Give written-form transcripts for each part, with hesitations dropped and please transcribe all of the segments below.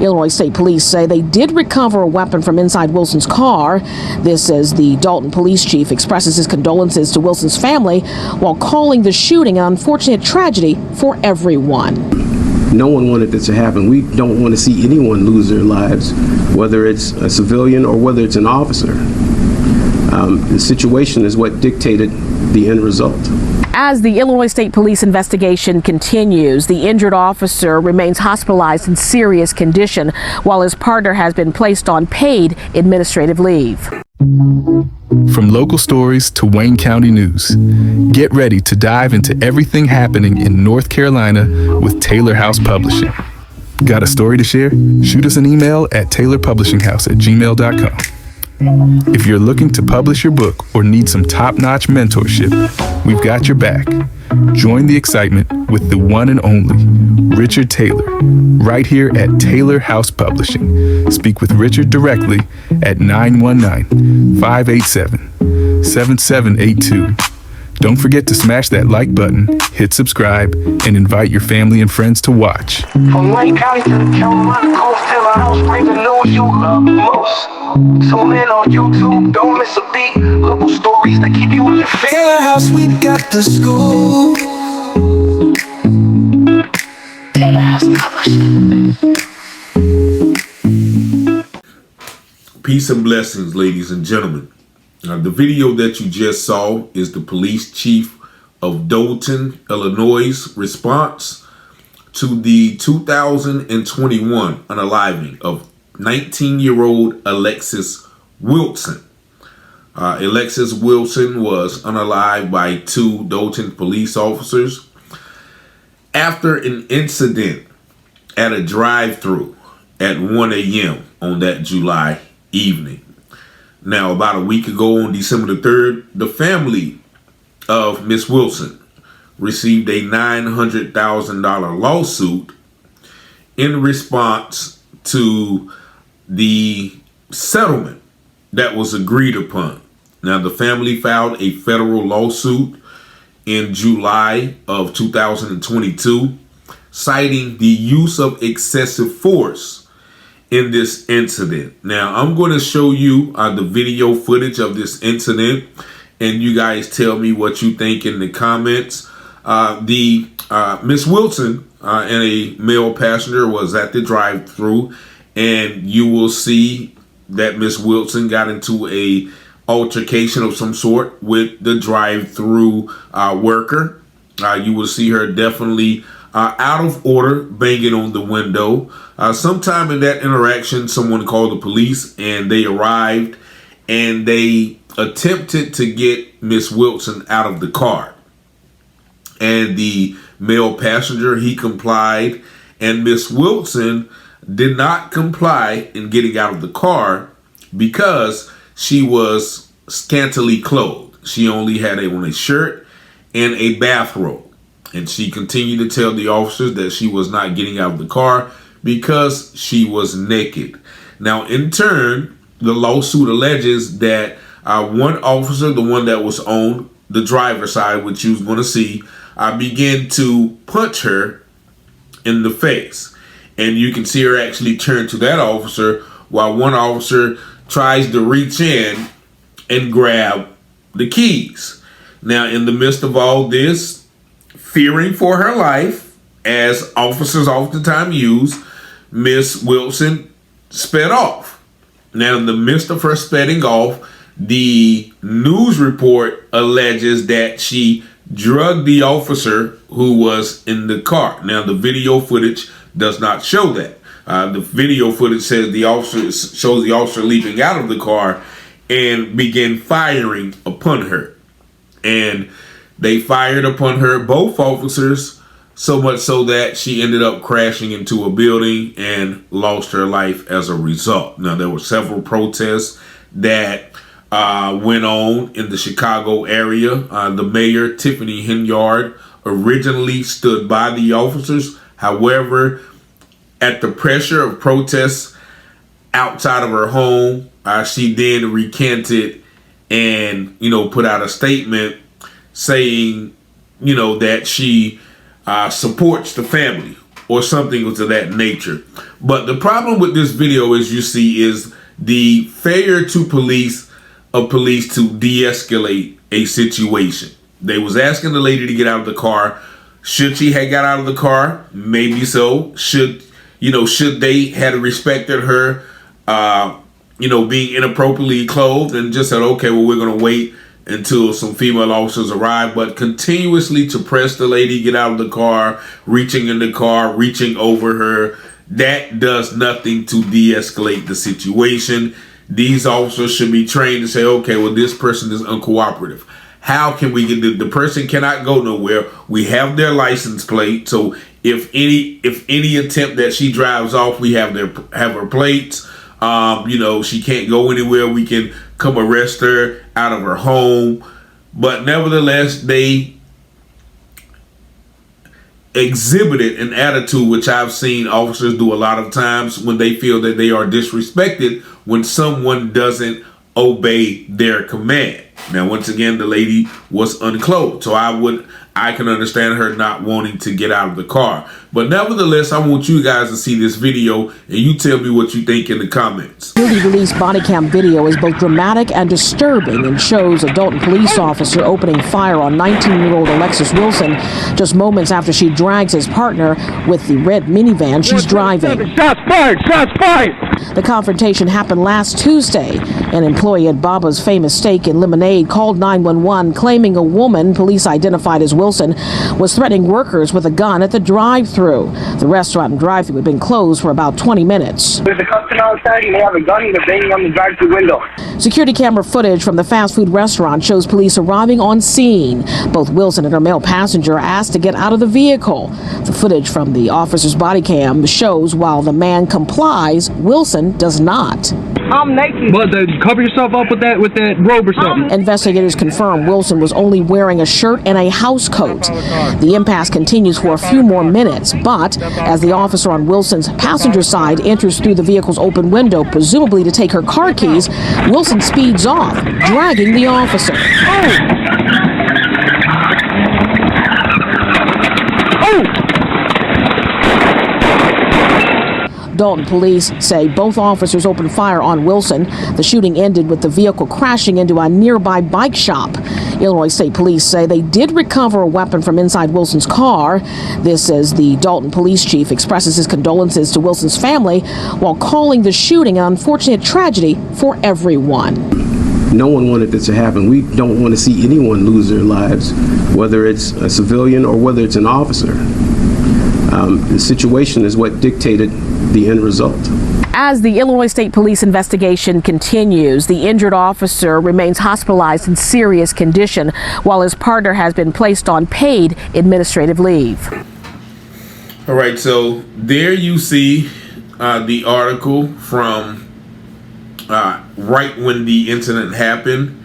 Illinois State Police say they did recover a weapon from inside Wilson's car. This as the Dolton police chief expresses his condolences to Wilson's family while calling the shooting an unfortunate tragedy for everyone. No one wanted this to happen. We don't want to see anyone lose their lives, whether it's a civilian or whether it's an officer. The situation is what dictated the end result. As the Illinois State Police investigation continues, the injured officer remains hospitalized in serious condition, while his partner has been placed on paid administrative leave. From local stories to Wayne County news, get ready to dive into everything happening in North Carolina with Taylor House Publishing. Got a story to share? Shoot us an email at taylorpublishinghouse@gmail.com. If you're looking to publish your book or need some top-notch mentorship, we've got your back. Join the excitement with the one and only Richard Taylor, right here at Taylor House Publishing. Speak with Richard directly at 919-587-7782. Don't forget to smash that like button, hit subscribe, and invite your family and friends to watch. From Wayne County to the Carolina coast, Taylor House brings the news you love most. Tune in on YouTube, don't miss a beat. Local stories that keep you on your feet. Taylor House, we got the scoop. Taylor House Publishing. Peace and blessings, ladies and gentlemen. The video that you just saw is the police chief of Dolton, Illinois' response to the 2021 unaliving of 19-year-old Alexis Wilson. Alexis Wilson was unalived by 2 Dolton police officers after an incident at a drive-thru at 1 a.m. on that July evening. Now, about a week ago on December the 3rd, the family of Miss Wilson received a $900,000 lawsuit in response to the settlement that was agreed upon. Now, the family filed a federal lawsuit in July of 2022, citing the use of excessive force in this incident. Now, I'm going to show you the video footage of this incident, and you guys tell me what you think in the comments. Miss Wilson and a male passenger was at the drive-thru, and you will see that Miss Wilson got into a altercation of some sort with the drive-thru worker. You will see her definitely out of order, banging on the window. Sometime in that interaction, someone called the police, and they arrived, and they attempted to get Miss Wilson out of the car. And the male passenger, he complied, and Miss Wilson did not comply in getting out of the car because she was scantily clothed. She only had on a shirt and a bathrobe. And she continued to tell the officers that she was not getting out of the car because she was naked. Now, in turn, the lawsuit alleges that one officer, the one that was on the driver's side, which you was going to see, began to punch her in the face. And you can see her actually turn to that officer while one officer tries to reach in and grab the keys. Now, in the midst of all this, fearing for her life, as officers oftentimes use, Miss Wilson sped off. Now, in the midst of her speeding off, the news report alleges that she drugged the officer who was in the car. Now, the video footage does not show that. The video footage says shows the officer leaping out of the car and began firing upon her. And they fired upon her, both officers, so much so that she ended up crashing into a building and lost her life as a result. Now, there were several protests that went on in the Chicago area. The mayor, Tiffany Henyard, originally stood by the officers. However, at the pressure of protests outside of her home, she then recanted and, put out a statement saying, that she supports the family, or something of that nature. But the problem with this video, as you see, is the failure to police to de-escalate a situation. They was asking the lady to get out of the car. Should she have got out of the car? Maybe so. Should they had respected her, being inappropriately clothed and just said, okay, well, we're going to wait until some female officers arrive, but continuously to press the lady, get out of the car, reaching in the car, reaching over her, that does nothing to de-escalate the situation. These officers should be trained to say, okay, well, this person is uncooperative. How can we get the person cannot go nowhere? We have their license plate, so if any attempt that she drives off, we have her plates. She can't go anywhere. We can come arrest her out of her home. But nevertheless, they exhibited an attitude which I've seen officers do a lot of times when they feel that they are disrespected when someone doesn't obey their command. Now, once again, the lady was unclothed, so I can understand her not wanting to get out of the car. But nevertheless, I want you guys to see this video and you tell me what you think in the comments. Newly released body cam video is both dramatic and disturbing and shows a Dolton police officer opening fire on 19-year-old Alexis Wilson just moments after she drags his partner with the red minivan she's driving. Shots fired! Shots fired! The confrontation happened last Tuesday. An employee at Baba's Famous Steak in Lemonade called 911 claiming a woman, police identified as Wilson, was threatening workers with a gun at the drive-thru. The restaurant and drive-thru had been closed for about 20 minutes. There's a customer outside and they have a gun and they're banging on the drive-thru window. Security camera footage from the fast food restaurant shows police arriving on scene. Both Wilson and her male passenger are asked to get out of the vehicle. The footage from the officer's body cam shows while the man complies, Wilson does not. I'm naked. But cover yourself up with that robe or something. Investigators confirm Wilson was only wearing a shirt and a house coat. The impasse continues for a few more minutes, but as the officer on Wilson's passenger side enters through the vehicle's open window, presumably to take her car keys, Wilson speeds off, dragging the officer. Dolton police say both officers opened fire on Wilson. The shooting ended with the vehicle crashing into a nearby bike shop. Illinois State Police say they did recover a weapon from inside Wilson's car. This as the Dolton police chief expresses his condolences to Wilson's family while calling the shooting an unfortunate tragedy for everyone. No one wanted this to happen. We don't want to see anyone lose their lives, whether it's a civilian or whether it's an officer. The situation is what dictated the end result. As the Illinois State Police investigation continues, the injured officer remains hospitalized in serious condition while his partner has been placed on paid administrative leave. All right, so there you see the article from right when the incident happened.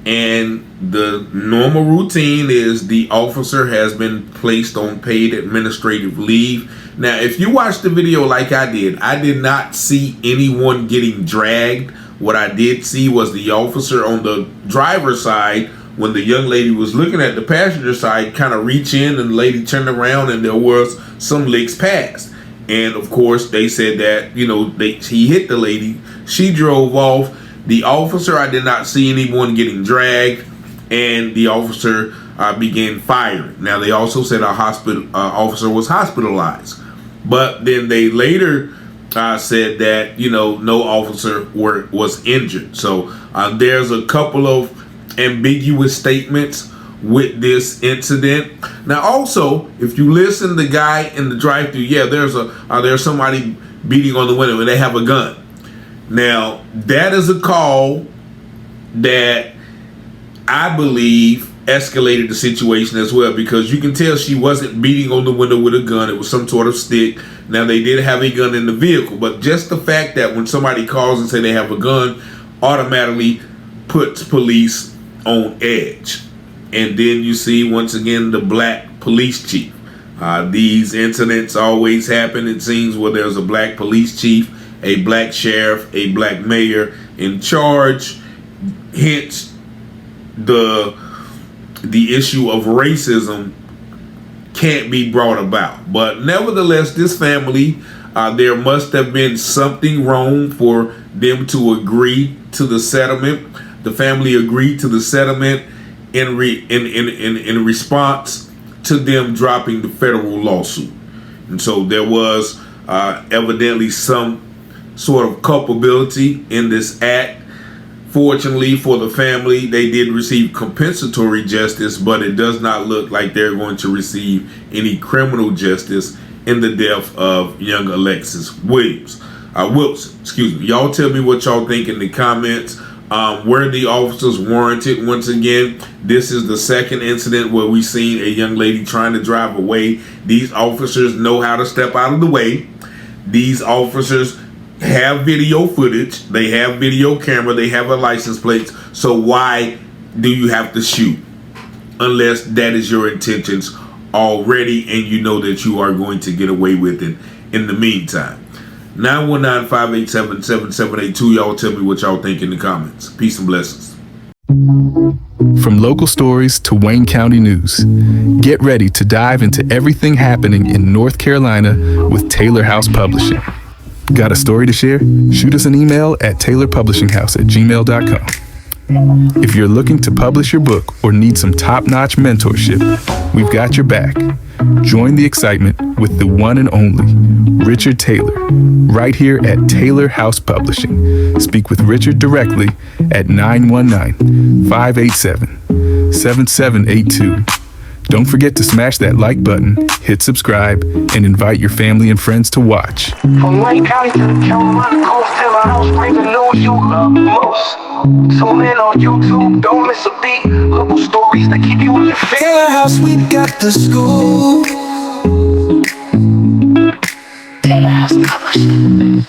And the normal routine is the officer has been placed on paid administrative leave. Now, if you watch the video like I did not see anyone getting dragged. What I did see was the officer on the driver's side, when the young lady was looking at the passenger side, kind of reach in and the lady turned around and there was some licks passed. And of course, they said that, he hit the lady. She drove off. The officer, I did not see anyone getting dragged, and the officer began firing. Now, they also said a officer was hospitalized, but then they later said that, no officer was injured. So there's a couple of ambiguous statements with this incident. Now, also, if you listen to the guy in the drive-thru, there's somebody beating on the window and they have a gun. Now, that is a call that I believe escalated the situation as well, because you can tell she wasn't beating on the window with a gun. It was some sort of stick. Now, they did have a gun in the vehicle, but just the fact that when somebody calls and say they have a gun automatically puts police on edge. And then you see, once again, the black police chief. These incidents always happen, it seems, where there's a black police chief, a black sheriff, a black mayor in charge. Hence, the issue of racism can't be brought about. But nevertheless, this family, there must have been something wrong for them to agree to the settlement. The family agreed to the settlement in response to them dropping the federal lawsuit. And so there was evidently some sort of culpability in this act. Fortunately for the family, they did receive compensatory justice, but it does not look like they're going to receive any criminal justice in the death of young Alexis Wilson. Y'all tell me what y'all think in the comments. Were the officers warranted? Once again, this is the second incident where we've seen a young lady trying to drive away. These officers know how to step out of the way. These officers have video footage, they have video camera, they have a license plate. So why do you have to shoot unless that is your intentions already and you know that you are going to get away with it in the meantime? 919-587-7782. Y'all tell me what y'all think in the comments. Peace and blessings. From local stories to Wayne County news, get ready to dive into everything happening in North Carolina with Taylor House Publishing. Got a story to share? Shoot us an email at taylorpublishinghouse@gmail.com. If you're looking to publish your book or need some top-notch mentorship, we've got your back. Join the excitement with the one and only Richard Taylor, right here at Taylor House Publishing. Speak with Richard directly at 919-587-7782. Don't forget to smash that like button, hit subscribe, and invite your family and friends to watch. From Wayne County to the Carolina coast, Taylor House brings the news you love most. Tune in on YouTube, don't miss a beat. Local stories that keep you on your feet. Taylor House, we got the scoop. Taylor House Publishing.